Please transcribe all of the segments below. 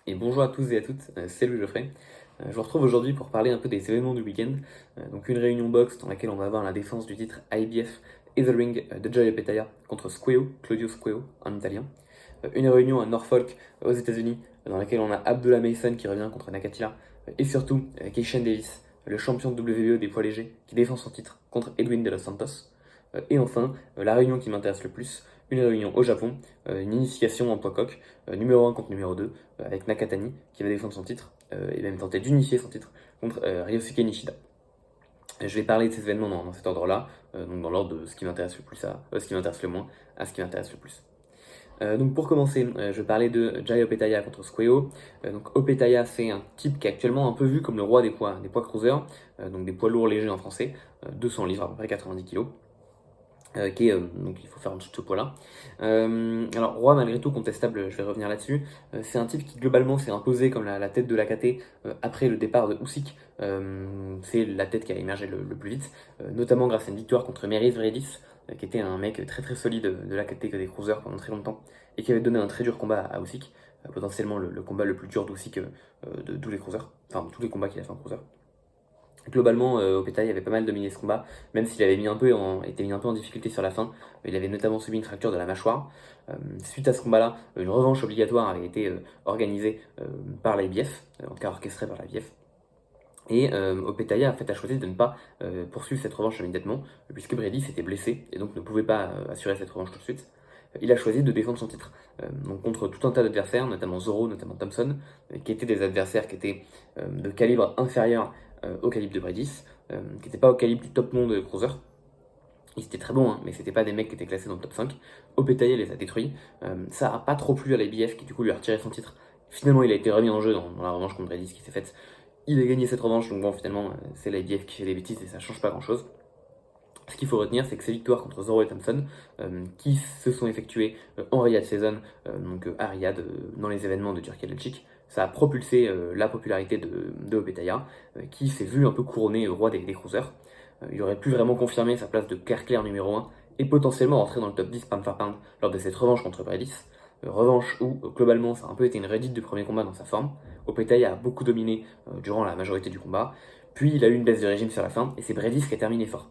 Et bonjour à tous et à toutes, c'est Louis Geoffrey. Je vous retrouve aujourd'hui pour parler un peu des événements du week-end. Donc une réunion boxe dans laquelle on va avoir la défense du titre IBF et The Ring de Joy Opetaia contre Squeo, Claudio Squeo en italien. Une réunion à Norfolk aux États-Unis dans laquelle on a Abdullah Mason qui revient contre Nakatila et surtout Keishan Davis, le champion de WWE des poids légers qui défend son titre contre Edwin de los Santos. Et enfin, la réunion qui m'intéresse le plus, une réunion au Japon, une initiation en poids coq, numéro 1 contre numéro 2, avec Nakatani qui va défendre son titre et même tenter d'unifier son titre contre Ryosuke Nishida. Je vais parler de ces événements dans cet ordre-là, donc dans l'ordre de ce qui m'intéresse le plus ce qui m'intéresse le moins à ce qui m'intéresse le plus. Donc pour commencer, je vais parler de Jai Opetaia contre Squeo. Donc Opetaia, c'est un type qui est actuellement un peu vu comme le roi des poids cruisers, donc des poids lourds légers en français, 200 livres, à peu près 90 kg. Donc il faut faire en dessous de ce poids-là. Alors roi malgré tout contestable, je vais revenir là-dessus. C'est un type qui globalement s'est imposé comme la tête de l'AKT après le départ de Usyk. C'est la tête qui a émergé le plus vite, notamment grâce à une victoire contre Meris Vredis, qui était un mec très très solide de l'AKT que des cruisers pendant très longtemps, et qui avait donné un très dur combat à Usyk, potentiellement le combat le plus dur d'Usyk de tous les cruisers, enfin de tous les combats qu'il a fait en cruiser. Globalement, Opetaia avait pas mal dominé ce combat, même s'il avait été mis un peu en difficulté sur la fin. Il avait notamment subi une fracture de la mâchoire. Suite à ce combat-là, une revanche obligatoire avait été organisée par l'IBF, en tout cas orchestrée par l'IBF. Et Opetaia a choisi de ne pas poursuivre cette revanche immédiatement, puisque Brady s'était blessé et donc ne pouvait pas assurer cette revanche tout de suite. Il a choisi de défendre son titre, donc contre tout un tas d'adversaires, notamment Zoro, notamment Thompson, qui étaient des adversaires qui étaient de calibre inférieur au calibre de Bredis, qui n'étaient pas au calibre du top monde de cruiser. Ils étaient très bons, hein, mais c'était pas des mecs qui étaient classés dans le top 5. Opetaia les a détruits. Ça a pas trop plu à l'IBF qui du coup lui a retiré son titre. Finalement, il a été remis en jeu dans la revanche contre Bredis qui s'est faite. Il a gagné cette revanche, donc bon, finalement, c'est l'IBF qui fait des bêtises et ça change pas grand chose. Ce qu'il faut retenir, c'est que ces victoires contre Zoro et Thompson, qui se sont effectuées en Riyadh Season, donc à Riyad, dans les événements de Turkey Elchik, ça a propulsé la popularité de Opetaia, qui s'est vu un peu couronné roi des cruisers. Il aurait pu vraiment confirmer sa place de clair numéro 1 et potentiellement rentrer dans le top 10 pound for pound lors de cette revanche contre Bredis. Revanche où, globalement, ça a un peu été une redite du premier combat dans sa forme. Opetaia a beaucoup dominé durant la majorité du combat, puis il a eu une baisse de régime sur la fin, et c'est Bredis qui a terminé fort.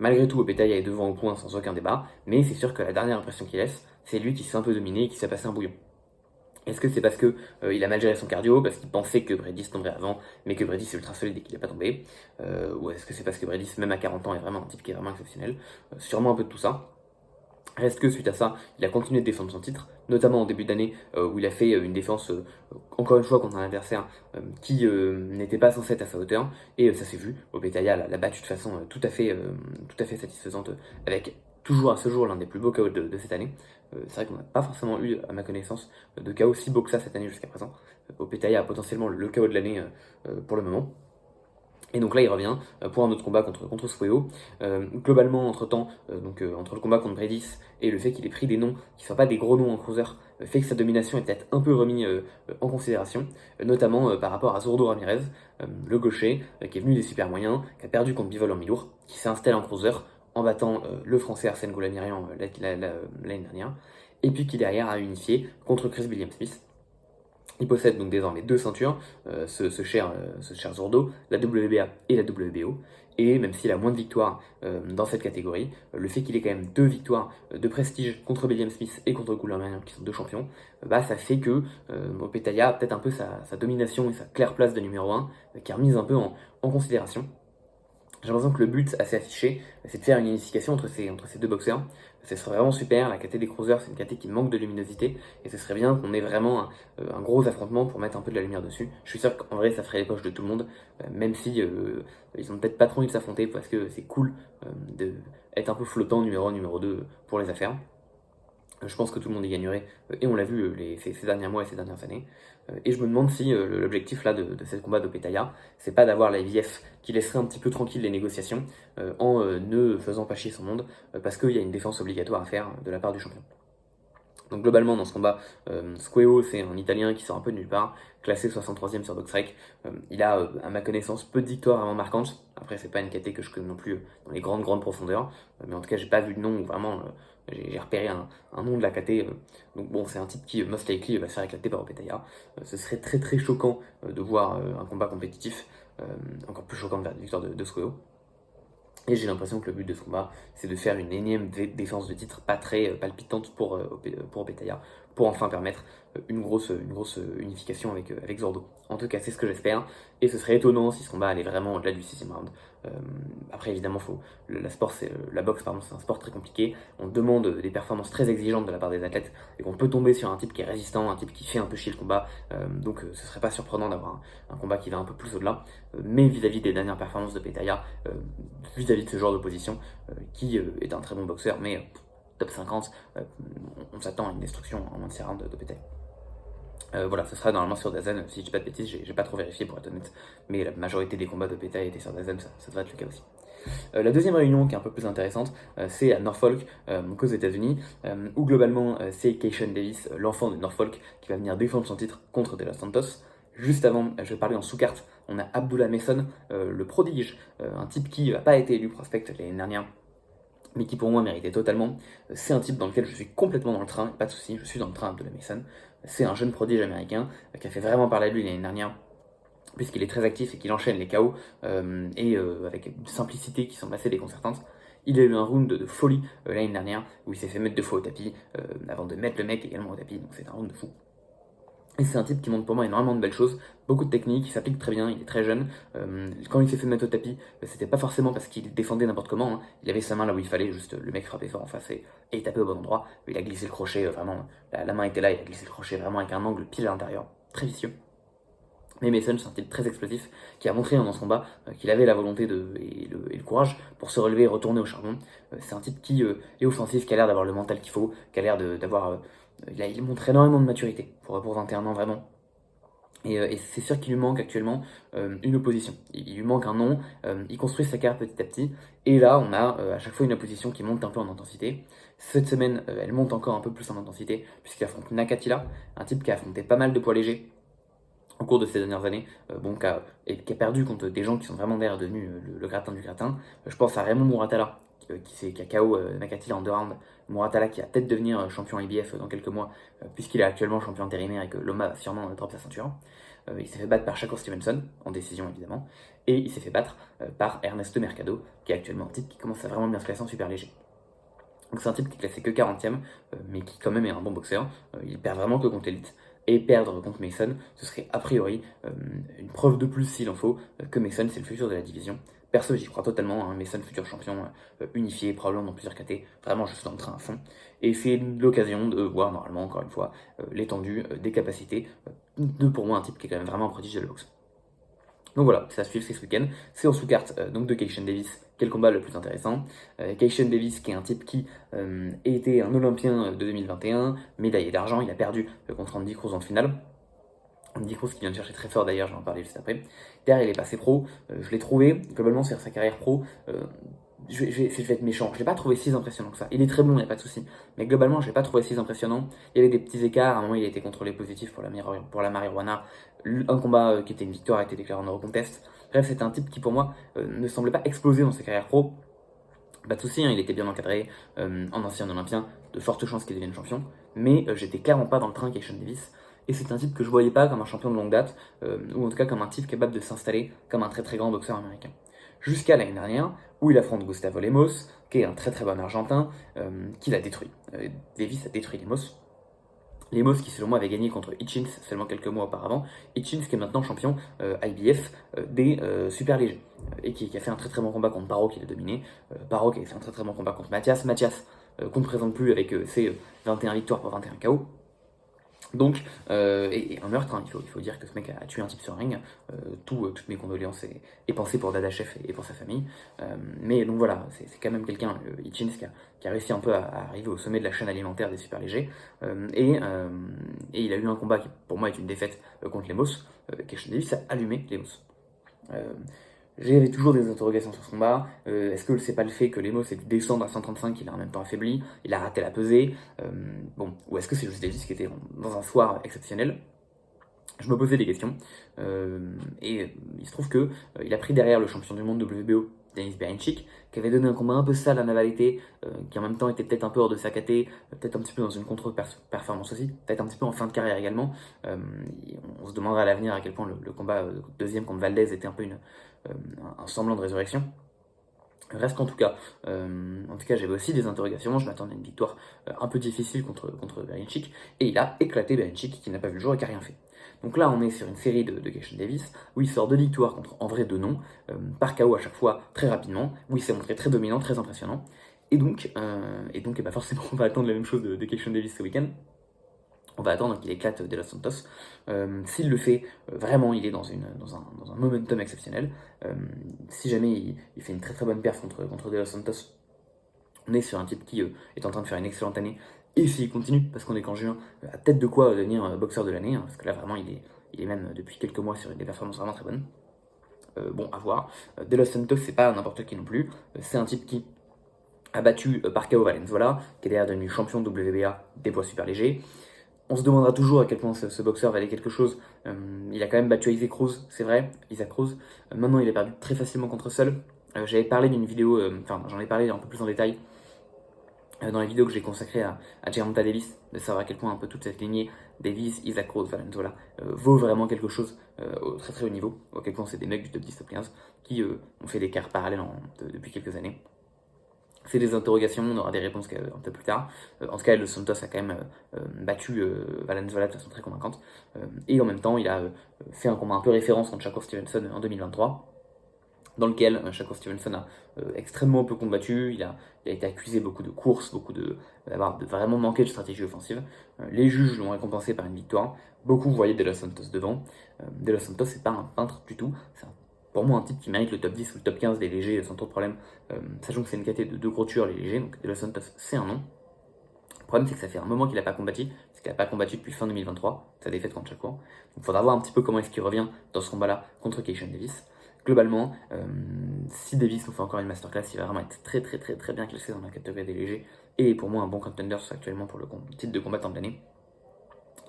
Malgré tout, Opetaia est devant au point sans aucun débat, mais c'est sûr que la dernière impression qu'il laisse, c'est lui qui s'est un peu dominé et qui s'est passé un bouillon. Est-ce que c'est parce que il a mal géré son cardio, parce qu'il pensait que Bredis tomberait avant, mais que Bredis est ultra solide et qu'il n'est pas tombé, ou est-ce que c'est parce que Bredis, même à 40 ans, est vraiment un type qui est vraiment exceptionnel? Sûrement un peu de tout ça. Reste que suite à ça, il a continué de défendre son titre, notamment en début d'année où il a fait une défense, encore une fois, contre un adversaire qui n'était pas censé être à sa hauteur, et ça s'est vu. Opetaia l'a battu de façon tout à fait satisfaisante, avec toujours à ce jour l'un des plus beaux KO de cette année. C'est vrai qu'on n'a pas forcément eu, à ma connaissance, de KO si beau que ça cette année jusqu'à présent. Opetaia a potentiellement le KO de l'année pour le moment. Et donc là, il revient pour un autre combat contre Squeo. Globalement, entre-temps, entre le combat contre Bredis et le fait qu'il ait pris des noms qui ne soient pas des gros noms en cruiser, fait que sa domination est peut-être un peu remise en considération, notamment par rapport à Zurdo Ramirez, le gaucher, qui est venu des super moyens, qui a perdu contre Bivol en mi-lourd, qui s'est installé en cruiser en battant le français Arsène Goulamirian l'année dernière, et puis qui derrière a unifié contre Chris William Smith. Il possède donc désormais deux ceintures, ce cher Zurdo, la WBA et la WBO. Et même s'il a moins de victoires dans cette catégorie, le fait qu'il ait quand même deux victoires de prestige contre William Smith et contre Goulamirian, qui sont deux champions, ça fait que Opetaia a peut-être un peu sa domination et sa claire place de numéro 1 qui est remise un peu en considération. J'ai l'impression que le but assez affiché, c'est de faire une unification entre ces deux boxeurs. Ce serait vraiment super. La KT des cruisers, c'est une KT qui manque de luminosité. Et ce serait bien qu'on ait vraiment un gros affrontement pour mettre un peu de la lumière dessus. Je suis sûr qu'en vrai, ça ferait les poches de tout le monde. Même si ils ont peut-être pas trop envie de s'affronter parce que c'est cool d'être un peu flottant numéro 1, numéro 2 pour les affaires. Je pense que tout le monde y gagnerait, et on l'a vu ces derniers mois et ces dernières années. Et je me demande si l'objectif là de ce combat d'Opetaia, c'est pas d'avoir la IBF qui laisserait un petit peu tranquille les négociations en ne faisant pas chier son monde, parce qu'il y a une défense obligatoire à faire de la part du champion. Donc globalement dans ce combat, Squeo c'est un Italien qui sort un peu de nulle part, classé 63e sur Boxrec. Il a à ma connaissance peu de victoires vraiment marquantes. Après c'est pas une KT que je connais non plus dans les grandes profondeurs, mais en tout cas j'ai pas vu de nom où vraiment j'ai repéré un nom de la KT. Donc bon c'est un type qui most likely va se faire éclater par Opetaya. Ce serait très choquant de voir un combat compétitif, encore plus choquant de voir une victoire de Squeo. Et j'ai l'impression que le but de ce combat, c'est de faire une énième défense de titre pas très palpitante pour Opetaya, pour enfin permettre une grosse unification avec Zordo. En tout cas, c'est ce que j'espère, et ce serait étonnant si ce combat allait vraiment au-delà du 6ème round. Euh, Après, évidemment, la boxe, pardon, c'est un sport très compliqué. On demande des performances très exigeantes de la part des athlètes, et qu'on peut tomber sur un type qui est résistant, un type qui fait un peu chier le combat. Donc, ce serait pas surprenant d'avoir un combat qui va un peu plus au-delà. Mais vis-à-vis des dernières performances de Petaya, vis-à-vis de ce genre d'opposition, qui est un très bon boxeur, mais top 50, on s'attend à une destruction en moins de 6 rounds de Petaya. Voilà, ce sera normalement sur Dazen, si je dis pas de bêtises, j'ai pas trop vérifié pour être honnête, mais la majorité des combats de Petaya étaient sur Dazen, ça devrait être le cas aussi. La deuxième réunion qui est un peu plus intéressante, c'est à Norfolk, donc aux États-Unis, où globalement c'est Keishan Davis, l'enfant de Norfolk, qui va venir défendre son titre contre De Los Santos. Juste avant, je vais parler en sous-carte, on a Abdullah Mason, le prodige, un type qui n'a pas été élu prospect l'année dernière, mais qui pour moi méritait totalement. C'est un type dans lequel je suis complètement dans le train, pas de souci, je suis dans le train Abdullah Mason. C'est un jeune prodige américain qui a fait vraiment parler de lui l'année dernière, puisqu'il est très actif et qu'il enchaîne les KO, avec une simplicité qui semble assez déconcertante. Il a eu un round de folie l'année dernière, où il s'est fait mettre 2 fois au tapis, avant de mettre le mec également au tapis, donc c'est un round de fou. Et c'est un type qui montre pour moi énormément de belles choses, beaucoup de techniques, il s'applique très bien, il est très jeune. Quand il s'est fait mettre au tapis, c'était pas forcément parce qu'il défendait n'importe comment, hein. Il avait sa main là où il fallait, juste le mec frappait fort en face et il tapait au bon endroit. Il a glissé le crochet, vraiment, la main était là, il a glissé le crochet vraiment avec un angle pile à l'intérieur, très vicieux. Mais Mason, c'est un type très explosif qui a montré dans ce combat qu'il avait la volonté et le courage pour se relever et retourner au charbon. C'est un type qui est offensif, qui a l'air d'avoir le mental qu'il faut, qui a l'air d'avoir. Il montre énormément de maturité pour 21 ans, vraiment. Et c'est sûr qu'il lui manque actuellement une opposition. Il lui manque un nom, il construit sa carrière petit à petit. Et là, on a à chaque fois une opposition qui monte un peu en intensité. Cette semaine, elle monte encore un peu plus en intensité, puisqu'il affronte Nakatila, un type qui a affronté pas mal de poids légers au cours de ces dernières années, qui a perdu contre des gens qui sont vraiment derrière devenus le gratin du gratin. Je pense à Raymond Muratala, qui a KO Nakatila en 2 rounds. Muratala qui va peut-être devenir champion IBF dans quelques mois, puisqu'il est actuellement champion intérimaire et que Loma va sûrement drop sa ceinture. Il s'est fait battre par Shakur Stevenson, en décision évidemment, et il s'est fait battre par Ernesto Mercado, qui est actuellement un type qui commence à vraiment bien se classer en super léger. Donc c'est un type qui est classé que 40ème, mais qui quand même est un bon boxeur. Il perd vraiment que contre l'élite. Et perdre contre Mason, ce serait a priori une preuve de plus s'il en faut, que Mason c'est le futur de la division. Perso, j'y crois totalement, hein. Mason futur champion, unifié, probablement dans plusieurs KT, vraiment je suis dans le train à fond. Et c'est l'occasion de voir normalement, encore une fois, l'étendue des capacités de pour moi un type qui est quand même vraiment un prodige de la boxe. Donc voilà, c'est à suivre ce week-end. C'est en sous-carte donc de Keishan Davis, qui est le combat le plus intéressant. Keishan Davis, qui est un type qui était un Olympien de 2021, médaillé d'argent, il a perdu contre Andy Cruz en finale. Andy Cruz qui vient de chercher très fort d'ailleurs, j'en parlais juste après. Derrière, il est passé pro. Je l'ai trouvé, globalement, sur sa carrière pro. Je vais être méchant, je l'ai pas trouvé si impressionnant que ça. Il est très bon, il n'y a pas de souci. Mais globalement, je l'ai pas trouvé si impressionnant. Il y avait des petits écarts. À un moment, il a été contrôlé positif pour la marijuana. Un combat qui était une victoire a été déclaré en no contest. Bref, c'était un type qui, pour moi, ne semblait pas exploser dans sa carrière pro. Pas de souci, hein, il était bien encadré, en ancien olympien, de fortes chances qu'il devienne champion. Mais j'étais clairement pas dans le train Keishan Davis. Et c'est un type que je voyais pas comme un champion de longue date, ou en tout cas comme un type capable de s'installer comme un très grand boxeur américain. Jusqu'à l'année dernière, où il affronte Gustavo Lemos, qui est un très bon argentin, qui l'a détruit. Davis a détruit Lemos. Lemos qui selon moi avait gagné contre Hitchins seulement quelques mois auparavant. Hitchins qui est maintenant champion IBF des super légers. Et qui a fait un très bon combat contre Barro qui l'a dominé. Barro qui a fait un très bon combat contre Mathias. Mathias qu'on ne présente plus avec ses 21 victoires pour 21 KO. Donc, et un meurtre, hein, il faut dire que ce mec a tué un type sur un ring. Toutes mes condoléances et pensées pour Dada Chef et pour sa famille. Mais donc voilà, c'est quand même quelqu'un, Hitchins, qui a réussi un peu à arriver au sommet de la chaîne alimentaire des super légers. Et il a eu un combat qui pour moi est une défaite contre Lemos. Keishan Davis a allumé Lemos. J'avais toujours des interrogations sur ce combat. Est-ce que c'est pas le fait que Lemos ait dû descendre à 135 qu'il a en même temps affaibli, il a raté la pesée, bon, ou est-ce que c'est juste Davis qui était dans un soir exceptionnel? Je me posais des questions, et il se trouve que il a pris derrière le champion du monde WBO, Denis Berinchyk, qui avait donné un combat un peu sale à Navalete, qui en même temps était peut-être un peu hors de sa caté, peut-être un petit peu dans une contre-performance aussi, peut-être un petit peu en fin de carrière également. On se demandera à l'avenir à quel point le combat deuxième contre Valdez était un peu un semblant de résurrection. Reste qu'en tout cas, j'avais aussi des interrogations. Je m'attendais à une victoire un peu difficile contre Berinchyk, et il a éclaté Berinchyk qui n'a pas vu le jour et qui n'a rien fait. Donc là, on est sur une série de Keishan Davis où il sort 2 victoires contre en vrai 2 noms, par KO à chaque fois très rapidement, où il s'est montré très dominant, très impressionnant. Et bah forcément, on va attendre la même chose de Keishan Davis ce week-end. On va attendre qu'il éclate De Los Santos. S'il le fait, vraiment, il est dans un momentum exceptionnel. Si jamais il fait une très très bonne perf contre De Los Santos, on est sur un type qui est en train de faire une excellente année. Et s'il continue, parce qu'on est qu'en juin, a peut-être de quoi devenir boxeur de l'année, hein, parce que là vraiment il est même depuis quelques mois sur des performances vraiment très bonnes. Bon, à voir. De Los Santos, c'est pas n'importe qui non plus. C'est un type qui a battu Pacquiao Valenzuela, qui est d'ailleurs devenu champion de WBA des poids super légers. On se demandera toujours à quel point ce boxeur valait quelque chose. Il a quand même battu Isaac Cruz, c'est vrai, Isaac Cruz. Maintenant, il a perdu très facilement contre Seul. J'avais parlé d'une vidéo, j'en ai parlé un peu plus en détail dans la vidéo que j'ai consacrée à Gervonta Davis, de savoir à quel point un peu toute cette lignée Davis, Isaac Cruz, Valenzuela vaut vraiment quelque chose au très très haut niveau, à quel point c'est des mecs du top 10, top 15 qui ont fait des carrières parallèles depuis quelques années. C'est des interrogations, on aura des réponses un peu plus tard. En tout cas, Los Santos a quand même battu Valenzuela de façon très convaincante. Et en même temps, il a fait un combat un peu référence contre Shakur Stevenson en 2023, dans lequel Shakur Stevenson a extrêmement peu combattu. Il a été accusé beaucoup de courses, d'avoir vraiment manqué de stratégie offensive. Les juges l'ont récompensé par une victoire. Beaucoup voyaient De Los Santos devant. De Los Santos, c'est pas un peintre du tout. C'est pour moi un type qui mérite le top 10 ou le top 15 des légers sans trop de problème, sachant que c'est une catégorie de 2 gros tueurs, les légers, donc De Los Santos, c'est un nom. Le problème, c'est que ça fait un moment qu'il n'a pas combattu, parce qu'il n'a pas combattu depuis fin 2023, sa défaite contre Shakur. Donc il faudra voir un petit peu comment est-ce qu'il revient dans ce combat-là contre Keishan Davis. Globalement, si Davis nous fait encore une masterclass, il va vraiment être très très très très bien classé dans la catégorie des légers, et pour moi un bon contender actuellement pour le titre de combattant de l'année.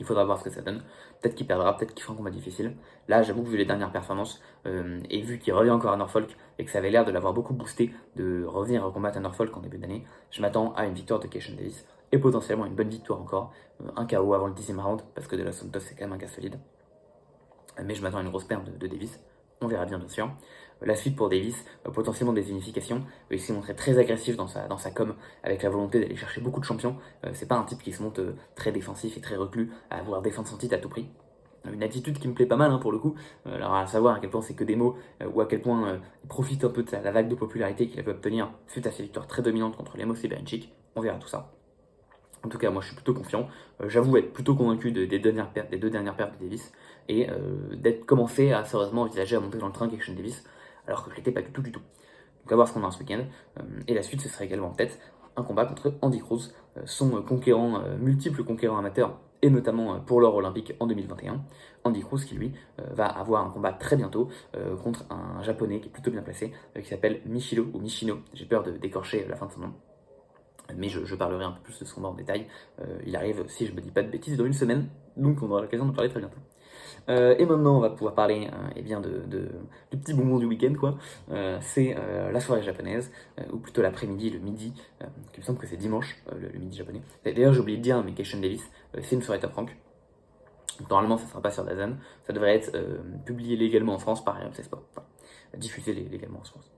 Il faudra voir ce que ça donne. Peut-être qu'il perdra, peut-être qu'il fera un combat difficile. Là, j'avoue que vu les dernières performances, et vu qu'il revient encore à Norfolk, et que ça avait l'air de l'avoir beaucoup boosté de revenir combattre à Norfolk en début d'année, je m'attends à une victoire de Keishan Davis, et potentiellement une bonne victoire encore, un KO avant le 10e round, parce que De Los Santos c'est quand même un gars solide. Mais je m'attends à une grosse perte de Davis. On verra bien sûr. La suite pour Davis, potentiellement des unifications. Il s'est montré très agressif dans sa com, avec la volonté d'aller chercher beaucoup de champions. C'est pas un type qui se monte très défensif et très reclus, à vouloir défendre son titre à tout prix. Une attitude qui me plaît pas mal pour le coup. Alors à savoir à quel point c'est que des mots, ou à quel point il profite un peu de la vague de popularité qu'il a pu obtenir suite à ses victoires très dominantes contre Lemos et Berinchyk. On verra tout ça. En tout cas, moi je suis plutôt confiant. J'avoue être plutôt convaincu des 2 dernières pertes de Davis, et d'être commencé à sérieusement envisager à monter dans le train Keishan Davis, alors que je l'étais pas du tout du tout. Donc à voir ce qu'on a ce week-end. Et la suite, ce serait également peut-être un combat contre Andy Cruz, son conquérant, multiple conquérant amateur, et notamment pour l'or olympique en 2021. Andy Cruz qui lui va avoir un combat très bientôt contre un japonais qui est plutôt bien placé, qui s'appelle Michiro ou Michino. J'ai peur d'écorcher la fin de son nom. Mais je parlerai un peu plus de ce combat en détail. Il arrive, si je me dis pas de bêtises, dans une semaine, donc on aura l'occasion de parler très bientôt. Et maintenant, on va pouvoir parler eh bien du petit bonbon du week-end, quoi. C'est la soirée japonaise, ou plutôt l'après-midi, le midi, qui me semble que c'est dimanche, le midi japonais. D'ailleurs, j'ai oublié de dire, mais Keishan Davis, c'est une soirée top rank. Donc, normalement, ça ne sera pas sur Dazn. Ça devrait être publié légalement en France par RMC Sport. Enfin, diffusé légalement en France.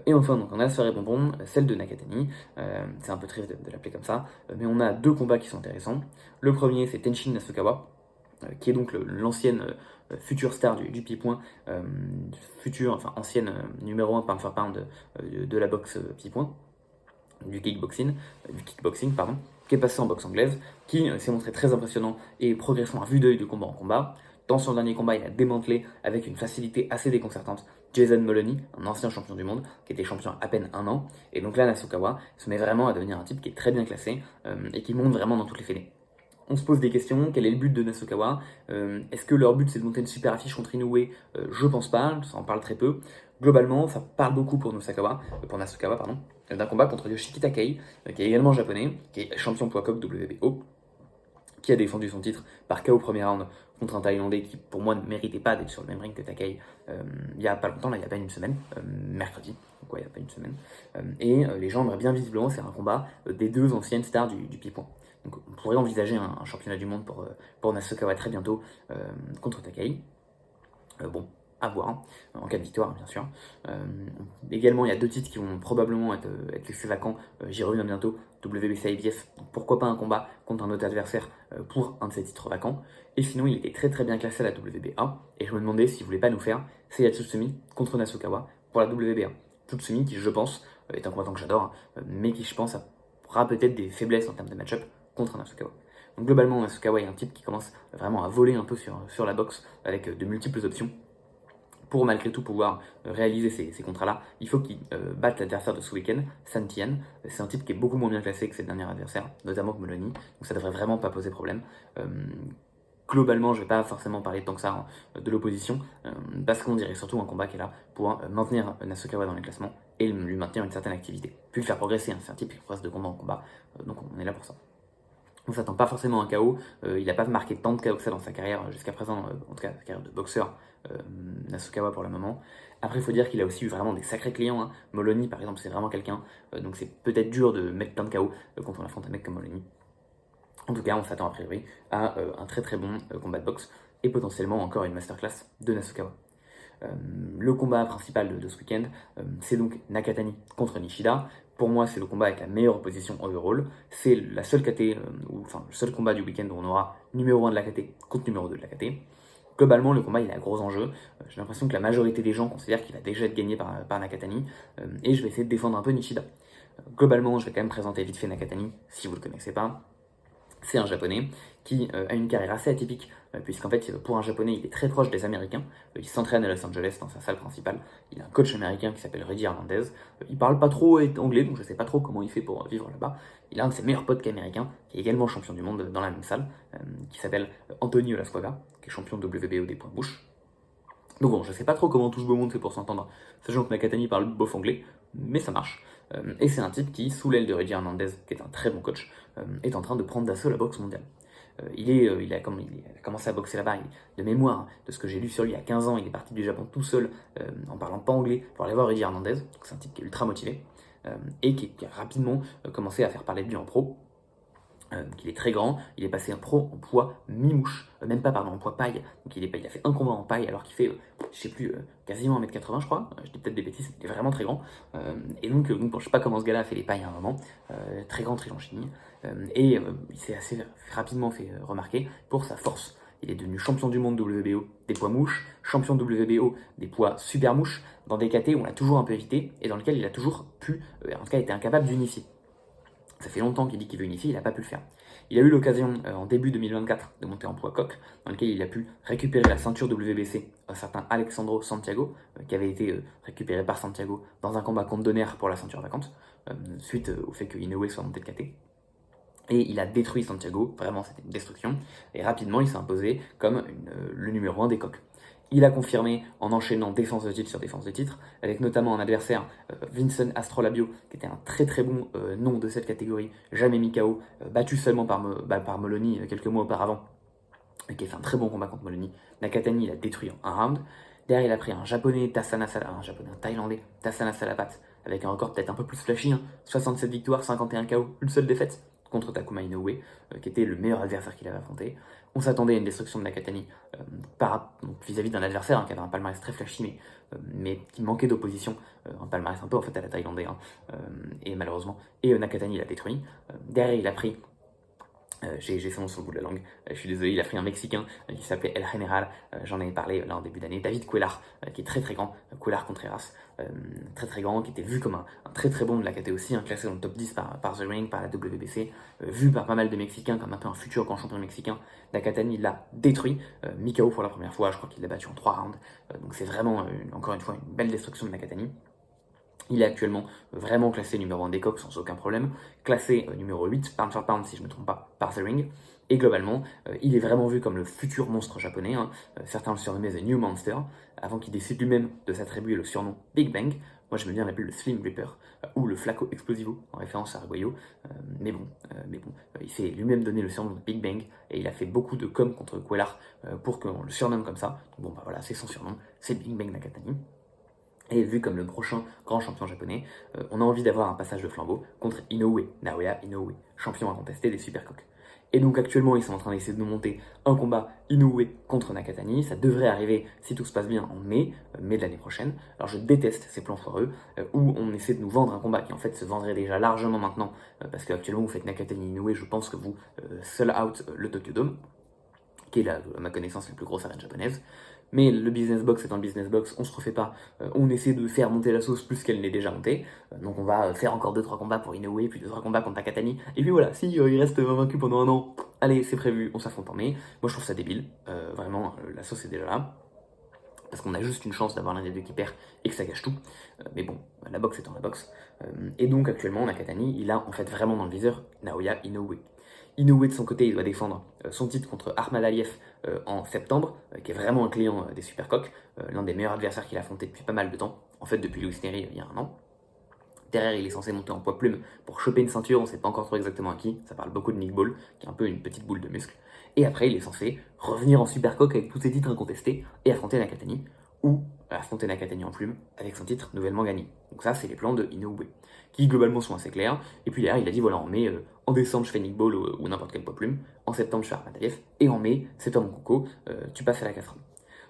Et enfin, donc on a la soirée bonbon, celle de Nakatani. C'est un peu triste de l'appeler comme ça, mais on a 2 combats qui sont intéressants. Le premier, c'est Tenshin Nasukawa, qui est donc l'ancienne future star du pied-point, ancienne numéro 1 pound for pound de la boxe pied-point, du kickboxing, qui est passé en boxe anglaise, qui s'est montré très impressionnant et progressant à vue d'œil de combat en combat. Dans son dernier combat, il a démantelé avec une facilité assez déconcertante Jason Moloney, un ancien champion du monde, qui était champion à peine 1 an. Et donc là, Nasukawa se met vraiment à devenir un type qui est très bien classé et qui monte vraiment dans toutes les fédés. on se pose des questions. Quel est le but de Nasukawa? Est-ce que leur but c'est de monter une super affiche contre Inoue? Je pense pas, ça en parle très peu. Globalement, ça parle beaucoup pour Nasukawa, pardon, d'un combat contre Yoshiki Takei, qui est également japonais, qui est champion poids coq WBO, qui a défendu son titre par KO premier round contre un Thaïlandais qui, pour moi, ne méritait pas d'être sur le même ring que Takei il y a pas longtemps, là, il y a pas une semaine, mercredi, donc ouais, il y a pas une semaine. Les gens aimeraient bien visiblement faire un combat des deux anciennes stars du pied-point. Donc on pourrait envisager un championnat du monde pour Nasukawa très bientôt contre Takei. Bon, à voir, hein, en cas de victoire, bien sûr. Également, il y a 2 titres qui vont probablement être laissés vacants, j'y reviens bientôt, WBC IBF, donc pourquoi pas un combat contre un autre adversaire pour un de ces titres vacants. Et sinon, il était très très bien classé à la WBA, et je me demandais s'il voulait pas nous faire Seiya Tsutsumi contre Nasukawa pour la WBA. Tsutsumi qui, je pense, est un combattant que j'adore, mais qui, je pense, aura peut-être des faiblesses en termes de match-up contre Nasukawa. Donc globalement, Nasukawa est un type qui commence vraiment à voler un peu sur la boxe avec de multiples options. Pour malgré tout pouvoir réaliser ces contrats-là, il faut qu'il batte l'adversaire de ce week-end, San Tian. C'est un type qui est beaucoup moins bien classé que ses derniers adversaires, notamment que Moloney, donc ça devrait vraiment pas poser problème. Globalement, je vais pas forcément parler tant que ça de l'opposition, parce qu'on dirait surtout un combat qui est là pour maintenir Nasukawa dans les classements et lui maintenir une certaine activité, puis le faire progresser, hein. C'est un type qui progresse de combat en combat, donc on est là pour ça. On s'attend pas forcément à un KO, il n'a pas marqué tant de KO que ça dans sa carrière jusqu'à présent, en tout cas sa carrière de boxeur, Nasukawa pour le moment. Après, il faut dire qu'il a aussi eu vraiment des sacrés clients, hein. Moloney par exemple, c'est vraiment quelqu'un, donc c'est peut-être dur de mettre plein de KO quand on affronte un mec comme Moloney. En tout cas, on s'attend a priori à un très très bon combat de boxe et potentiellement encore une masterclass de Nasukawa. Le combat principal de ce week-end, c'est donc Nakatani contre Nishida. Pour moi, c'est le combat avec la meilleure opposition overall. C'est la seule KT, enfin le seul combat du week-end où on aura numéro 1 de la KT contre numéro 2 de la KT. Globalement, le combat il a un gros enjeu. J'ai l'impression que la majorité des gens considèrent qu'il va déjà être gagné par Nakatani. Et je vais essayer de défendre un peu Nishida. Globalement, je vais quand même présenter vite fait Nakatani, si vous ne le connaissez pas. C'est un japonais qui a une carrière assez atypique, puisqu'en fait, pour un japonais, il est très proche des Américains. Il s'entraîne à Los Angeles dans sa salle principale. Il a un coach américain qui s'appelle Rudy Hernandez. Il parle pas trop anglais, donc je sais pas trop comment il fait pour vivre là-bas. Il a un de ses meilleurs potes américains, qui est également champion du monde dans la même salle, qui s'appelle Anthony Olasquaga, qui est champion de WBO des points bouche. Donc bon, je sais pas trop comment tout ce beau monde fait pour s'entendre, sachant que Nakatani parle bof anglais, mais ça marche. Et c'est un type qui, sous l'aile de Rudy Hernandez, qui est un très bon coach, est en train de prendre d'assaut la boxe mondiale. Il a commencé à boxer là-bas, de mémoire, hein, de ce que j'ai lu sur lui, à 15 ans, il est parti du Japon tout seul, en parlant pas anglais, pour aller voir Rudy Hernandez. Donc c'est un type qui est ultra motivé, et qui a rapidement commencé à faire parler de lui en pro. Qu'il est très grand, il est passé un pro en poids mi-mouche, même pas pardon, en poids paille, donc il a fait un combat en paille alors qu'il fait, je sais plus, quasiment 1m80 je crois, je dis peut-être des bêtises, il est vraiment très grand, et donc bon, je sais pas comment ce gars-là a fait les pailles à un moment, très grand, très longiligne, et il s'est assez rapidement fait remarquer pour sa force. Il est devenu champion du monde WBO des poids mouches, champion WBO des poids super mouches, dans des KT où on l'a toujours un peu évité, et dans lequel il a toujours pu, en tout cas été incapable d'unifier. Ça fait longtemps qu'il dit qu'il veut unifier, il n'a pas pu le faire. Il a eu l'occasion en début 2024 de monter en poids coq, dans lequel il a pu récupérer la ceinture WBC, un certain Alexandro Santiago, qui avait été récupéré par Santiago dans un combat contre Donner pour la ceinture vacante, suite au fait que Inoue soit monté de KT. Et il a détruit Santiago, vraiment c'était une destruction, et rapidement il s'est imposé comme le numéro 1 des coqs. Il a confirmé en enchaînant défense de titre sur défense de titre, avec notamment un adversaire, Vincent Astrolabio, qui était un très très bon nom de cette catégorie, jamais mis KO, battu seulement par Moloney quelques mois auparavant, qui a fait un très bon combat contre Moloney. Nakatani l'a détruit en un round. Derrière, il a pris un Thaïlandais, Tassana Salapat, avec un record peut-être un peu plus flashy, hein, 67 victoires, 51 KO, une seule défaite contre Takuma Inoue, qui était le meilleur adversaire qu'il avait affronté. On s'attendait à une destruction de Nakatani vis-à-vis d'un adversaire qui avait un palmarès très flashy, mais qui manquait d'opposition, un palmarès un peu en fait à la Thaïlandais, et malheureusement, et Nakatani l'a détruit. Derrière, il a pris j'ai son nom sur le bout de la langue, je suis désolé, il a pris un Mexicain qui s'appelait El General, j'en avais parlé là en début d'année, David Cuellar, qui est très très grand, Cuellar Contreras, très très grand, qui était vu comme un très très bon de la KT aussi, classé dans le top 10 par The Ring, par la WBC, vu par pas mal de Mexicains comme un peu un futur grand champion mexicain. Nakatani l'a détruit, Mikao pour la première fois, je crois qu'il l'a battu en 3 rounds, donc c'est vraiment encore une fois une belle destruction de Nakatani. Il est actuellement vraiment classé numéro 1 des coques sans aucun problème, classé numéro 8 pound for pound si je ne me trompe pas par The Ring, et globalement il est vraiment vu comme le futur monstre japonais, hein. Certains le surnommaient The New Monster, avant qu'il décide lui-même de s'attribuer le surnom Big Bang. Moi j'aime bien l'appeler le Slim Reaper, ou le Flaco Explosivo, en référence à Arguello, mais bon, il s'est lui-même donné le surnom de Big Bang, et il a fait beaucoup de com contre Quellar pour qu'on le surnomme comme ça. Donc bon bah voilà, c'est son surnom, c'est Big Bang Nakatani. Et vu comme le prochain grand champion japonais, on a envie d'avoir un passage de flambeau contre Inoue, Naoya Inoue, champion incontesté des Supercoques. Et donc actuellement, ils sont en train d'essayer de nous monter un combat Inoue contre Nakatani. Ça devrait arriver, si tout se passe bien, en mai de l'année prochaine. Alors je déteste ces plans foireux, où on essaie de nous vendre un combat qui en fait se vendrait déjà largement maintenant, parce qu'actuellement vous faites Nakatani Inoue, je pense que vous sell out le Tokyo Dome, qui est à ma connaissance la plus grosse arène japonaise. Mais le business box étant le business box, on se refait pas, on essaie de faire monter la sauce plus qu'elle n'est déjà montée. Donc on va faire encore 2-3 combats pour Inoue, puis 2-3 combats contre Nakatani. Et puis voilà, si il reste invaincu pendant un an, allez, c'est prévu, on s'affronte en mai. Moi je trouve ça débile, vraiment, la sauce est déjà là. Parce qu'on a juste une chance d'avoir l'un des deux qui perd et que ça gâche tout. Mais bon, la boxe étant la boxe. Et donc actuellement, Nakatani, il a en fait vraiment dans le viseur Naoya Inoue. Inoue de son côté, il doit défendre son titre contre Ahmad Aliyev en septembre, qui est vraiment un client des Supercoques, l'un des meilleurs adversaires qu'il a affronté depuis pas mal de temps, en fait depuis Louis Neri il y a un an. Derrière, il est censé monter en poids plume pour choper une ceinture, on ne sait pas encore trop exactement à qui, ça parle beaucoup de Nick Ball, qui est un peu une petite boule de muscle. Et après, il est censé revenir en Supercoque avec tous ses titres incontestés et affronter Nakatani, ou affronter Nakatani en plume avec son titre nouvellement gagné. Donc ça, c'est les plans de Inoue, qui globalement sont assez clairs. Et puis derrière, il a dit voilà, en décembre, je fais Nick Ball ou n'importe quel poids plume, en septembre, je fais Ahmad Aliyev, et en mai, c'est toi mon coco, tu passes à la casserole.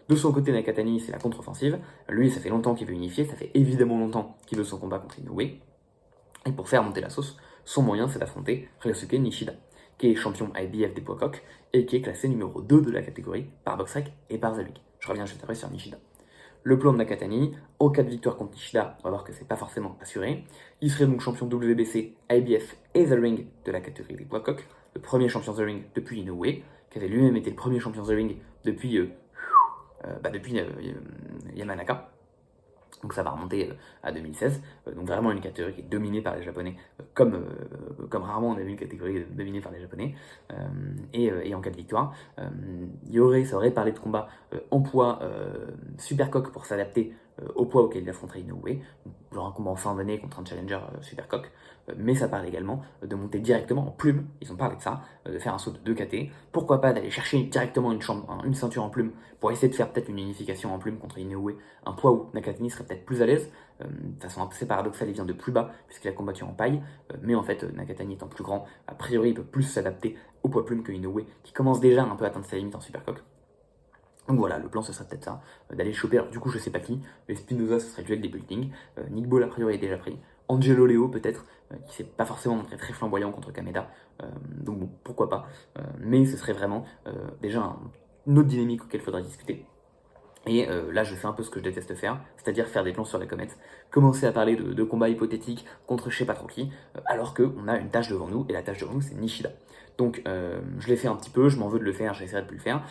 De son côté, Nakatani, c'est la contre-offensive. Lui, ça fait longtemps qu'il veut unifier, ça fait évidemment longtemps qu'il veut son combat contre Inoue. Et pour faire monter la sauce, son moyen, c'est d'affronter Ryosuke Nishida, qui est champion IBF des poids coqs et qui est classé numéro 2 de la catégorie par BoxRec et par The League. Je reviens juste après sur Nishida. Le plan de Nakatani, en cas de victoire contre Nishida, on va voir que c'est pas forcément assuré. Il serait donc champion WBC, IBF et The Ring de la catégorie des poids coqs, le premier champion The Ring depuis Inoue, qui avait lui-même été le premier champion The Ring depuis Yamanaka. Donc ça va remonter à 2016, donc vraiment une catégorie qui est dominée par les Japonais, comme rarement on a vu une catégorie dominée par les Japonais. Et en cas de victoire, ça aurait parlé de combat en poids Supercoque pour s'adapter au poids auquel il affronterait Inoue, genre un combat en fin d'année contre un challenger Supercoque, mais ça parle également de monter directement en plume, ils ont parlé de ça, de faire un saut de 2 KT, pourquoi pas d'aller chercher directement une ceinture en plume pour essayer de faire peut-être une unification en plume contre Inoue, un poids où Nakatani serait peut-être plus à l'aise, de façon assez paradoxale il vient de plus bas puisqu'il a combattu en paille, mais en fait Nakatani étant plus grand, a priori il peut plus s'adapter au poids plume que Inoue, qui commence déjà un peu à atteindre sa limite en Supercoque. Donc voilà, le plan ce serait peut-être ça, d'aller choper, alors du coup je sais pas qui, mais Spinoza ce serait le duel des buildings, Nick Ball a priori est déjà pris, Angelo Leo peut-être, qui s'est pas forcément montré très flamboyant contre Kameda, donc bon, pourquoi pas, mais ce serait vraiment déjà une autre dynamique auquel il faudrait discuter. Et là, je fais un peu ce que je déteste faire, c'est-à-dire faire des plans sur la comète, commencer à parler de combats hypothétiques contre je sais pas trop qui, alors qu'on a une tâche devant nous, et la tâche devant nous, c'est Nishida. Donc, je l'ai fait un petit peu, je m'en veux de le faire, j'essaierai de plus le faire.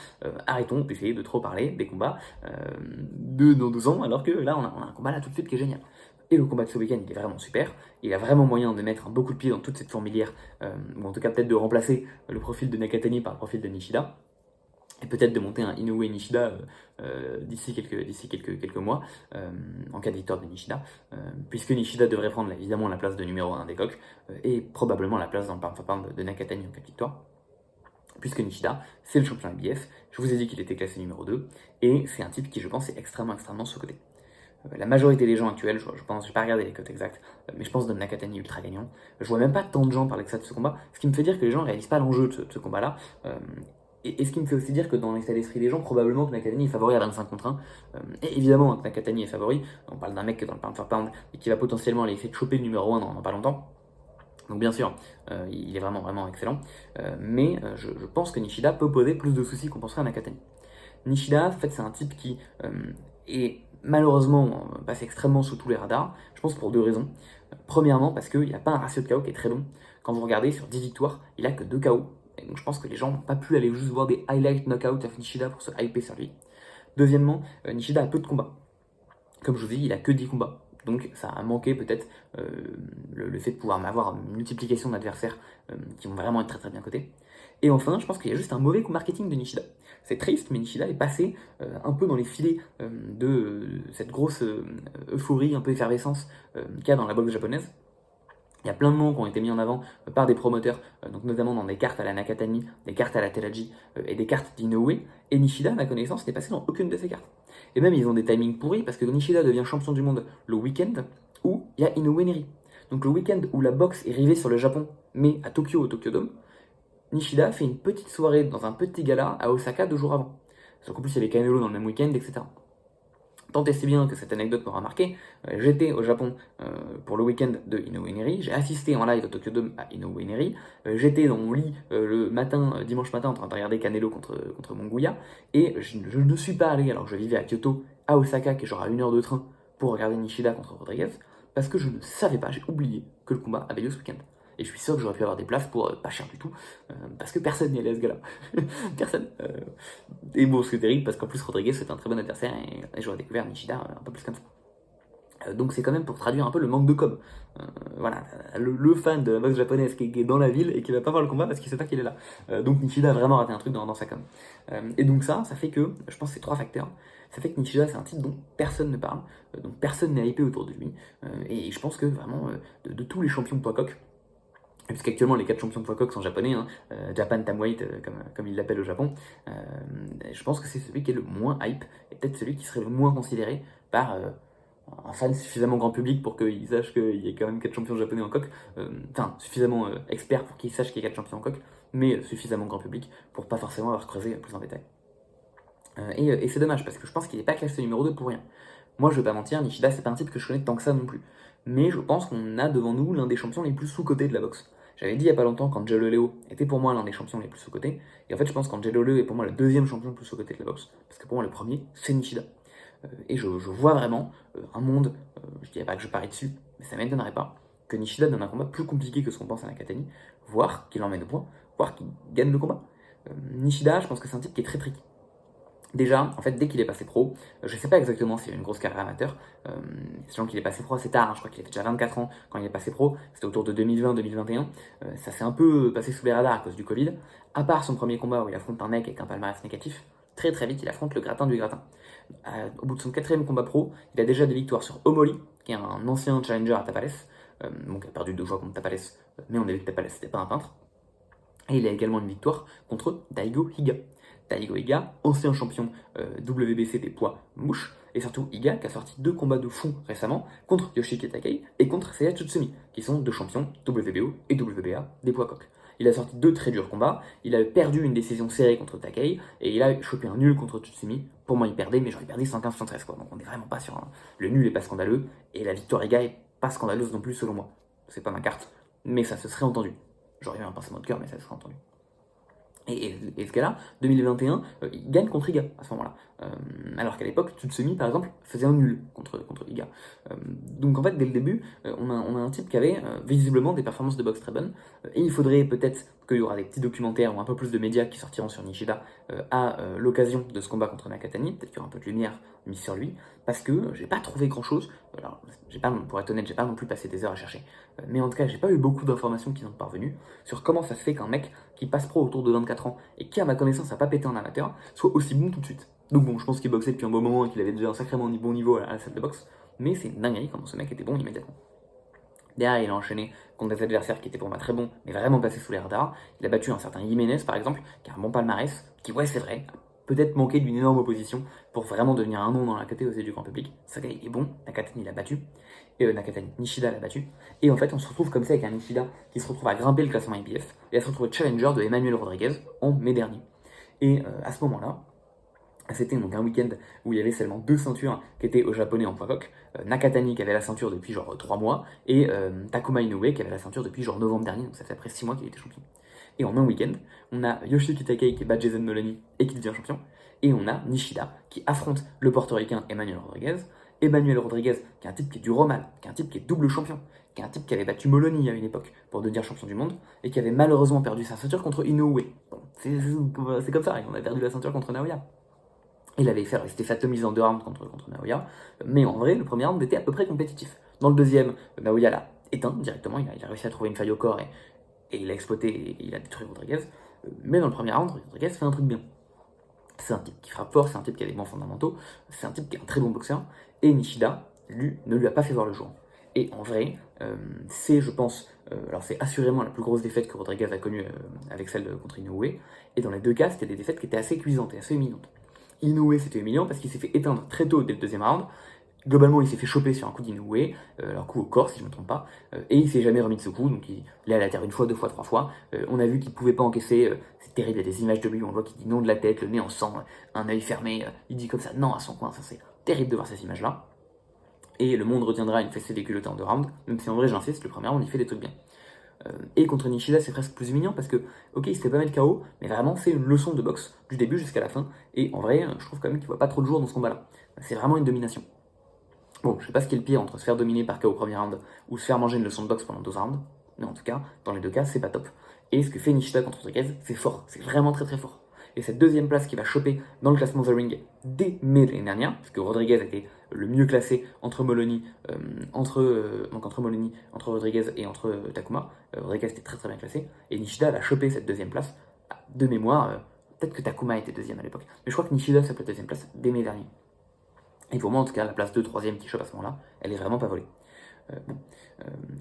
Arrêtons d'essayer de trop parler des combats dans 12 ans, alors que là, on a un combat là tout de suite qui est génial. Et le combat de ce week-end, il est vraiment super. Il a vraiment moyen de mettre un beau coup de pied dans toute cette fourmilière, ou en tout cas peut-être de remplacer le profil de Nakatani par le profil de Nishida. Et peut-être de monter un Inoue Nishida d'ici quelques mois, en cas de victoire de Nishida, puisque Nishida devrait prendre évidemment la place de numéro 1 des coqs, et probablement la place dans le pound for pound de Nakatani en cas de victoire, puisque Nishida, c'est le champion IBF, je vous ai dit qu'il était classé numéro 2, et c'est un type qui je pense est extrêmement sous-coté. La majorité des gens actuels, je pense, je vais pas regarder les cotes exacts, mais je pense donne Nakatani ultra gagnant. Je vois même pas tant de gens parler que ça de ce combat, ce qui me fait dire que les gens réalisent pas l'enjeu de ce combat-là. Et ce qui me fait aussi dire que dans l'état d'esprit des gens, probablement que Nakatani est favori à 25 contre 1. Et évidemment que Nakatani est favori. On parle d'un mec qui est dans le pound for pound et qui va potentiellement aller essayer de choper le numéro 1 dans pas longtemps. Donc bien sûr, il est vraiment, vraiment excellent. Mais je pense que Nishida peut poser plus de soucis qu'on penserait à Nakatani. Nishida, en fait, c'est un type qui est malheureusement passe extrêmement sous tous les radars. Je pense pour deux raisons. Premièrement, parce qu'il n'a pas un ratio de KO qui est très bon. Quand vous regardez sur 10 victoires, il a que 2 KO. Et donc je pense que les gens n'ont pas pu aller juste voir des highlight knockouts of Nishida pour se hyper sur lui. Deuxièmement, Nishida a peu de combats. Comme je vous dis, il a que 10 combats. Donc ça a manqué peut-être le fait de pouvoir avoir une multiplication d'adversaires qui vont vraiment être très très bien cotés. Et enfin, je pense qu'il y a juste un mauvais coup marketing de Nishida. C'est triste, mais Nishida est passé un peu dans les filets de cette grosse euphorie, un peu effervescence qu'il y a dans la boxe japonaise. Il y a plein de noms qui ont été mis en avant par des promoteurs, donc notamment dans des cartes à la Nakatani, des cartes à la Teraji et des cartes d'Inoue. Et Nishida, à ma connaissance, n'est passé dans aucune de ces cartes. Et même ils ont des timings pourris parce que Nishida devient champion du monde le week-end où il y a Inoue Neri. Donc le week-end où la boxe est rivée sur le Japon, mais à Tokyo, au Tokyo Dome, Nishida fait une petite soirée dans un petit gala à Osaka 2 jours avant. Donc en plus il y avait Canelo dans le même week-end, etc. Tant et si bien que cette anecdote m'aura marqué, j'étais au Japon pour le week-end de Inoue Neri, j'ai assisté en live au Tokyo Dome à Inoue Neri, j'étais dans mon lit le matin, dimanche matin en train de regarder Canelo contre Monguia, et je ne suis pas allé, alors que je vivais à Kyoto, à Osaka, qui est genre à 1 heure de train, pour regarder Nishida contre Rodriguez, parce que je ne savais pas, j'ai oublié que le combat avait lieu ce week-end. Et je suis sûr que j'aurais pu avoir des places pour pas cher du tout, parce que personne n'y allait à ce gala. Personne. Et bon, c'est terrible parce qu'en plus Rodriguez c'est un très bon adversaire et j'aurais découvert Nishida un peu plus comme ça. Donc c'est quand même pour traduire un peu le manque de com. Voilà, le fan de la boxe japonaise qui est dans la ville et qui va pas voir le combat parce qu'il sait pas qu'il est là. Donc Nishida a vraiment raté un truc dans sa com. Et donc ça fait que, je pense que c'est 3 facteurs. Ça fait que Nishida c'est un titre dont personne ne parle, donc personne n'est hypé autour de lui. Et je pense que vraiment, de tous les champions poids coq, puisqu'actuellement les 4 champions de poids coq sont japonais, hein, Japan Tamweight comme ils l'appellent au Japon, je pense que c'est celui qui est le moins hype, et peut-être celui qui serait le moins considéré par un fan suffisamment grand public pour qu'il sache qu'il y a quand même 4 champions japonais en coq, enfin suffisamment expert pour qu'il sache qu'il y a 4 champions en coq, mais suffisamment grand public pour pas forcément avoir creusé plus en détail. Et c'est dommage, parce que je pense qu'il n'est pas classé numéro 2 pour rien. Moi je vais pas mentir, Nishida c'est pas un type que je connais tant que ça non plus, mais je pense qu'on a devant nous l'un des champions les plus sous-cotés de la boxe. J'avais dit il y a pas longtemps qu'Angelo Leo était pour moi l'un des champions les plus sous-cotés, et en fait je pense qu'Angelo Leo est pour moi le deuxième champion le plus sous-coté de la boxe, parce que pour moi le premier c'est Nishida. Et je vois vraiment un monde, je dirais pas que je parie dessus, mais ça m'étonnerait pas, que Nishida donne un combat plus compliqué que ce qu'on pense à Nakatani, voire qu'il emmène au point, voire qu'il gagne le combat. Nishida, je pense que c'est un type qui est très tricky. Déjà, en fait, dès qu'il est passé pro, je sais pas exactement s'il a une grosse carrière amateur, sachant qu'il est passé pro assez tard, hein, je crois qu'il avait déjà 24 ans quand il est passé pro, c'était autour de 2020-2021, ça s'est un peu passé sous les radars à cause du Covid, à part son premier combat où il affronte un mec avec un palmarès négatif, très très vite il affronte le gratin du gratin. Au bout de son 4e combat pro, il a déjà des victoires sur Omori, qui est un ancien challenger à Tapales, donc il a perdu 2 fois contre Tapales, mais on a vu que Tapales c'était pas un peintre, et il a également une victoire contre Daigo Higa. Daigo Higa, ancien champion WBC des poids mouches, et surtout Higa qui a sorti 2 combats de fou récemment contre Yoshiki Takei et contre Seiya Tsutsumi, qui sont 2 champions WBO et WBA des poids coqs. Il a sorti 2 très durs combats, il a perdu une décision serrée contre Takei, et il a chopé un nul contre Tsutsumi. Pour moi il perdait, mais genre il perdait 115-113 quoi, donc on est vraiment pas sur un... Le nul est pas scandaleux, et la victoire Higa est pas scandaleuse non plus selon moi. C'est pas ma carte, mais ça se serait entendu. J'aurais eu un pincement de cœur, mais ça se serait entendu. Et ce gars-là, 2021, il gagne contre Iga à ce moment-là. Alors qu'à l'époque, Tsutsumi, par exemple, faisait un nul contre Iga. Donc en fait, dès le début, on a un type qui avait visiblement des performances de boxe très bonnes. Et il faudrait peut-être qu'il y aura des petits documentaires ou un peu plus de médias qui sortiront sur Nishida à l'occasion de ce combat contre Nakatani. Peut-être qu'il y aura un peu de lumière mise sur lui. Parce que j'ai pas trouvé grand-chose. Alors, pour être honnête, j'ai pas non plus passé des heures à chercher. Mais en tout cas, j'ai pas eu beaucoup d'informations qui sont parvenues sur comment ça se fait qu'un mec qui passe pro autour de 24 ans et qui, à ma connaissance, n'a pas pété en amateur, soit aussi bon tout de suite. Donc bon, je pense qu'il boxait depuis un bon moment et qu'il avait déjà un sacrément bon niveau à la salle de boxe, mais c'est une dinguerie comment ce mec était bon immédiatement. Derrière, il a enchaîné contre des adversaires qui étaient pour moi très bons, mais vraiment passés sous les radars. Il a battu un certain Jiménez, par exemple, qui a un bon palmarès, qui, ouais, c'est vrai, a peut-être manqué d'une énorme opposition pour vraiment devenir un nom dans la catégorie du grand public. Ce gars est bon, Nakatani l'a battu, Nishida l'a battu, et en fait, on se retrouve comme ça avec un Nishida qui se retrouve à grimper le classement IBF et à se retrouver challenger de Emmanuel Rodriguez en mai dernier. Et à ce moment-là, c'était donc un week-end où il y avait seulement 2 ceintures qui étaient aux japonais en poids coq. Nakatani qui avait la ceinture depuis genre 3 mois et Takuma Inoue qui avait la ceinture depuis genre novembre dernier, donc ça fait après 6 mois qu'il était champion. Et en un week-end, on a Yoshiki Takei qui bat Jason Moloney et qui devient champion, et on a Nishida qui affronte le portoricain Emmanuel Rodriguez. Emmanuel Rodriguez, qui est un type qui est du Romal, qui est un type qui est double champion, qui est un type qui avait battu Moloney à une époque pour devenir champion du monde, et qui avait malheureusement perdu sa ceinture contre Inoue. Bon, c'est comme ça, on a perdu la ceinture contre Naoya. Il avait fait rester atomisé en 2 rounds contre Naoya, mais en vrai, le premier round était à peu près compétitif. Dans le deuxième, Naoya l'a éteint directement, il a réussi à trouver une faille au corps et il a exploité et il a détruit Rodriguez. Mais dans le premier round, Rodriguez fait un truc bien. C'est un type qui frappe fort, c'est un type qui a des bons fondamentaux, c'est un type qui est un très bon boxeur, et Nishida, lui, ne lui a pas fait voir le jour. Et en vrai, c'est, je pense, alors c'est assurément la plus grosse défaite que Rodriguez a connue avec celle contre Inoue, et dans les deux cas, c'était des défaites qui étaient assez cuisantes et assez humiliantes. Inoue, c'était humiliant parce qu'il s'est fait éteindre très tôt dès le deuxième round. Globalement, il s'est fait choper sur un coup d'Inoue, un coup au corps, si je ne me trompe pas, et il s'est jamais remis de ce coup, donc il est à la terre une fois, 2 fois, 3 fois. On a vu qu'il pouvait pas encaisser, c'est terrible, il y a des images de lui, on voit qu'il dit non de la tête, le nez en sang, un œil fermé, il dit comme ça non à son coin, ça c'est terrible de voir ces images-là. Et le monde retiendra une fessée déculottée en 2 rounds, même si en vrai, j'insiste, le premier round, il fait des trucs bien. Et contre Nishida, c'est presque plus humiliant parce que, ok, il se fait pas mettre KO, mais vraiment, c'est une leçon de boxe du début jusqu'à la fin. Et en vrai, je trouve quand même qu'il voit pas trop de jour dans ce combat-là. C'est vraiment une domination. Bon, je sais pas ce qui est le pire entre se faire dominer par KO au premier round ou se faire manger une leçon de boxe pendant 12 rounds, mais en tout cas, dans les deux cas, c'est pas top. Et ce que fait Nishida contre Rodriguez, c'est fort, c'est vraiment très très fort. Et cette deuxième place qu'il va choper dans le classement The Ring dès mai l'année dernière, parce que Rodriguez était le mieux classé entre Moloney, entre Rodriguez et entre Takuma. Rodriguez était très très bien classé, et Nishida va choper cette deuxième place. De mémoire, peut-être que Takuma était deuxième à l'époque, mais je crois que Nishida s'appelait deuxième place dès mai dernier. Et pour moi, en tout cas, la place 2, 3ème qui chope à ce moment-là, elle est vraiment pas volée. Bon.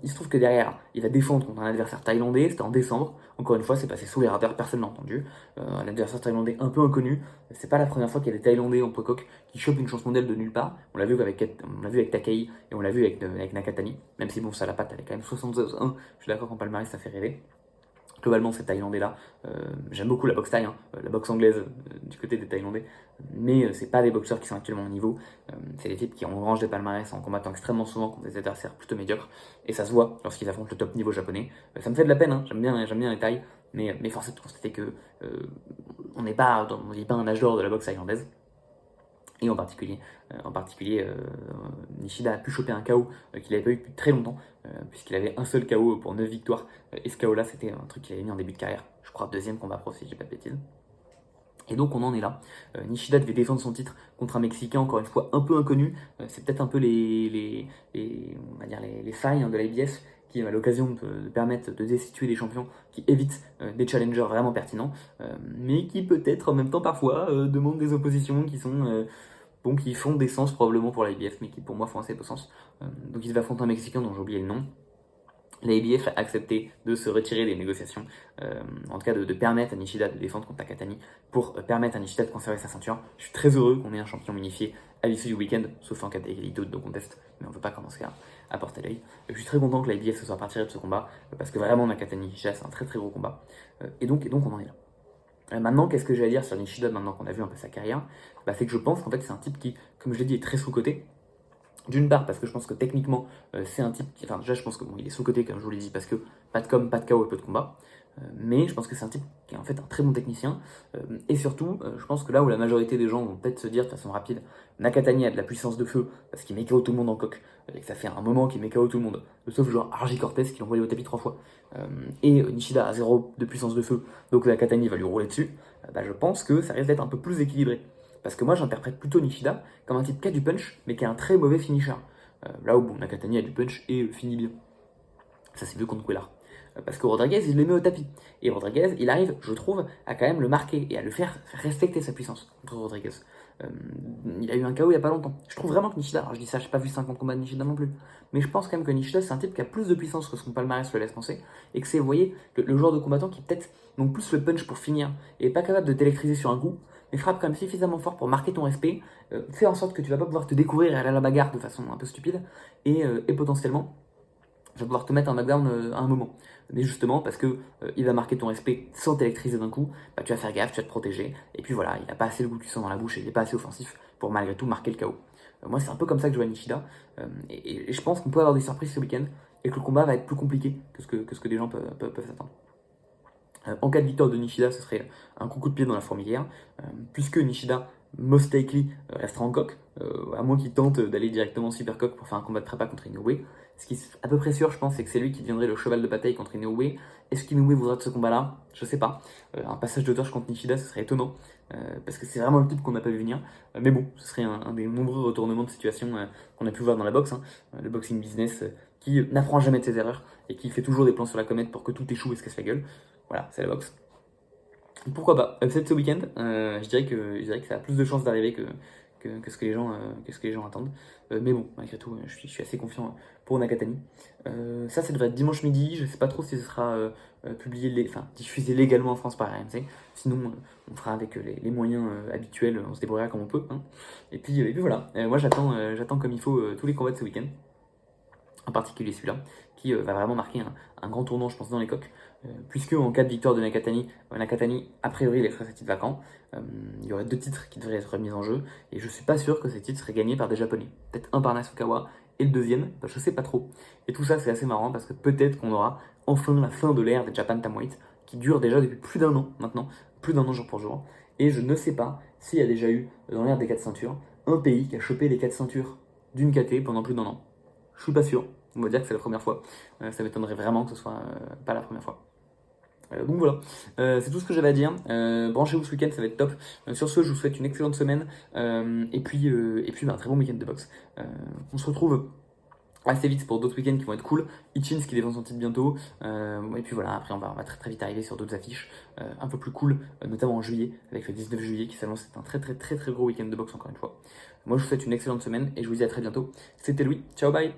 Il se trouve que derrière, il va défendre contre un adversaire thaïlandais, c'était en décembre. Encore une fois, c'est passé sous les radars, personne n'a entendu. Un adversaire thaïlandais un peu inconnu. C'est pas la première fois qu'il y a des Thaïlandais en poids coq qui chopent une chance mondiale de nulle part. On l'a vu avec Takei et on l'a vu avec Nakatani. Même si bon, ça la patte, elle est quand même 72-1. Je suis d'accord qu'en palmarès, ça fait rêver. Globalement, ces Thaïlandais-là, j'aime beaucoup la boxe thaï, la boxe anglaise du côté des Thaïlandais, mais c'est pas des boxeurs qui sont actuellement au niveau. C'est des types qui engrangent des palmarès en combattant extrêmement souvent contre des adversaires plutôt médiocres, et ça se voit lorsqu'ils affrontent le top niveau japonais. Ça me fait de la peine, j'aime bien les Thaïs, mais force est de constater que on n'est pas un âge d'or de la boxe thaïlandaise. Et en particulier, Nishida a pu choper un KO qu'il n'avait pas eu depuis très longtemps, puisqu'il avait un seul KO pour 9 victoires. Et ce KO-là, c'était un truc qu'il avait mis en début de carrière. Je crois deuxième combat pro, si je dis pas de bêtises. Et donc on en est là. Nishida devait défendre son titre contre un Mexicain, encore une fois un peu inconnu. C'est peut-être un peu on va dire les failles de l'IBF qui a l'occasion de permettre de destituer des champions qui évitent des challengers vraiment pertinents, mais qui peut-être en même temps parfois demandent des oppositions qui sont qui font des sens probablement pour l'IBF, mais qui pour moi font assez peu sens. Donc il va affronter un Mexicain dont j'ai oublié le nom. L'IBF a accepté de se retirer des négociations, en tout cas de permettre à Nishida de défendre contre Nakatani, pour permettre à Nishida de conserver sa ceinture. Je suis très heureux qu'on ait un champion unifié à l'issue du week-end, sauf en cas d'égalité ou de contest, mais on ne veut pas commencer à porter l'œil. Je suis très content que l'IBF se soit retiré de ce combat, parce que vraiment Nakatani Nishida c'est un très très gros combat, et donc on en est là. Maintenant, qu'est-ce que j'ai à dire sur Nishida maintenant qu'on a vu un peu sa carrière? C'est que je pense qu'en fait c'est un type qui, comme je l'ai dit, est très sous-coté. D'une part parce que je pense que techniquement c'est un type qui, enfin déjà je pense que il est sous-coté comme je vous l'ai dit parce que pas de com, pas de KO et peu de combat. Mais je pense que c'est un type qui est en fait un très bon technicien. Et surtout, je pense que là où la majorité des gens vont peut-être se dire de façon rapide, Nakatani a de la puissance de feu parce qu'il met KO tout le monde en coq, et que ça fait un moment qu'il met KO tout le monde. Sauf genre Argy Cortez qui l'a envoyé au tapis 3 fois. Et Nishida a 0 de puissance de feu, donc Nakatani va lui rouler dessus. Je pense que ça risque d'être un peu plus équilibré. Parce que moi j'interprète plutôt Nishida comme un type qui a du punch, mais qui a un très mauvais finisher. Là où Nakatani a du punch et finit bien. Ça c'est vu contre Quillard. Parce que Rodriguez, il le met au tapis. Et Rodriguez, il arrive, je trouve, à quand même le marquer et à le faire respecter sa puissance contre Rodriguez. Il a eu un KO il n'y a pas longtemps. Je trouve vraiment que Nishida, alors je dis ça, j'ai pas vu 50 combats de Nishida non plus, mais je pense quand même que Nishida, c'est un type qui a plus de puissance que son palmarès le laisse penser, et que c'est, vous voyez, le genre de combattant qui peut-être donc plus le punch pour finir, et pas capable de t'électriser sur un coup, mais frappe quand même suffisamment fort pour marquer ton respect, fait en sorte que tu vas pas pouvoir te découvrir et aller à la bagarre de façon un peu stupide, et potentiellement, je vais pouvoir te mettre un knockdown à un moment. Mais justement, parce que il va marquer ton respect sans t'électriser d'un coup, tu vas faire gaffe, tu vas te protéger, et puis voilà, il n'a pas assez le goût du sang dans la bouche et il n'est pas assez offensif pour malgré tout marquer le KO. Moi, c'est un peu comme ça que je vois Nishida, et je pense qu'on peut avoir des surprises ce week-end, et que le combat va être plus compliqué que ce que des gens peuvent s'attendre. En cas de victoire de Nishida, ce serait un coup de pied dans la fourmilière, puisque Nishida most likely restera en coq, à moins qu'il tente d'aller directement en super coq pour faire un combat de prépa contre Inoue. Ce qui est à peu près sûr, je pense, c'est que c'est lui qui deviendrait le cheval de bataille contre Inoue. Est-ce qu'Inoue voudra de ce combat-là? Je sais pas. Un passage de torche contre Nishida, ce serait étonnant, parce que c'est vraiment le type qu'on n'a pas vu venir. Mais bon, ce serait un des nombreux retournements de situation qu'on a pu voir dans la boxe, hein. Le boxing business qui n'apprend jamais de ses erreurs et qui fait toujours des plans sur la comète pour que tout échoue et se casse la gueule. Voilà, c'est la boxe. Pourquoi pas? Peut-être ce week-end, je dirais que ça a plus de chances d'arriver que ce que les gens attendent. Mais bon, malgré tout, je suis assez confiant pour Nakatani. Ça devrait être dimanche midi. Je sais pas trop si ce sera diffusé légalement en France par RMC. Sinon, on fera avec les moyens habituels, on se débrouillera comme on peut, hein. Et puis voilà. Moi, j'attends comme il faut tous les combats de ce week-end, en particulier celui-là, qui va vraiment marquer un grand tournant, je pense, dans les coques. Puisque en cas de victoire de Nakatani, Nakatani, a priori, il laisserait ses titres vacants. Il y aurait 2 titres qui devraient être mis en jeu, et je suis pas sûr que ces titres seraient gagnés par des Japonais. Peut-être un par Nasukawa, et le deuxième, je sais pas trop. Et tout ça, c'est assez marrant, parce que peut-être qu'on aura enfin la fin de l'ère des Japan Tamweight, qui dure déjà depuis plus d'1 an maintenant, plus d'1 an jour pour jour. Et je ne sais pas s'il y a déjà eu, dans l'ère des 4 ceintures, un pays qui a chopé les 4 ceintures d'une KT pendant plus d'1 an. Je suis pas sûr. On va dire que c'est la première fois. Ça m'étonnerait vraiment que ce soit pas la première fois. Donc voilà, c'est tout ce que j'avais à dire. Branchez-vous ce week-end, ça va être top. Sur ce, je vous souhaite une excellente semaine. Et puis un très bon week-end de boxe. On se retrouve assez vite pour d'autres week-ends qui vont être cool. Hitchins qui défend son titre bientôt. Et puis voilà, après on va très très vite arriver sur d'autres affiches un peu plus cool, notamment en juillet, avec le 19 juillet qui s'annonce. C'est un très très très très gros week-end de boxe encore une fois. Moi je vous souhaite une excellente semaine et je vous dis à très bientôt. C'était Louis, ciao bye.